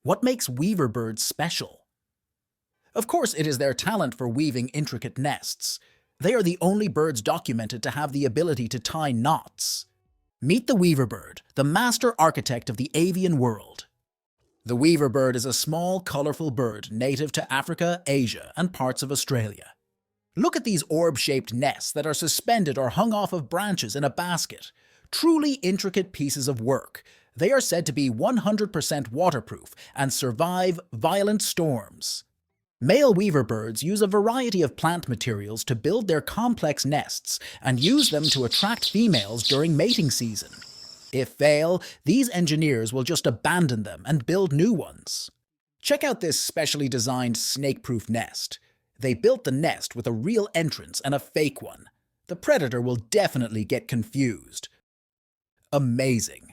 What makes weaver birds special? Of course, it is their talent for weaving intricate nests. They are the only birds documented to have the ability to tie knots. Meet the weaver bird, the master architect of the avian world. The weaver bird is a small, colorful bird native to Africa, Asia, and parts of Australia. Look at these orb-shaped nests that are suspended or hung off of branches in a basket. Truly intricate pieces of work. They are said to be 100% waterproof and survive violent storms. Male weaver birds use a variety of plant materials to build their complex nests and use them to attract females during mating season. If fail, these engineers will just abandon them and build new ones. Check out this specially designed snake-proof nest. They built the nest with a real entrance and a fake one. The predator will definitely get confused. Amazing.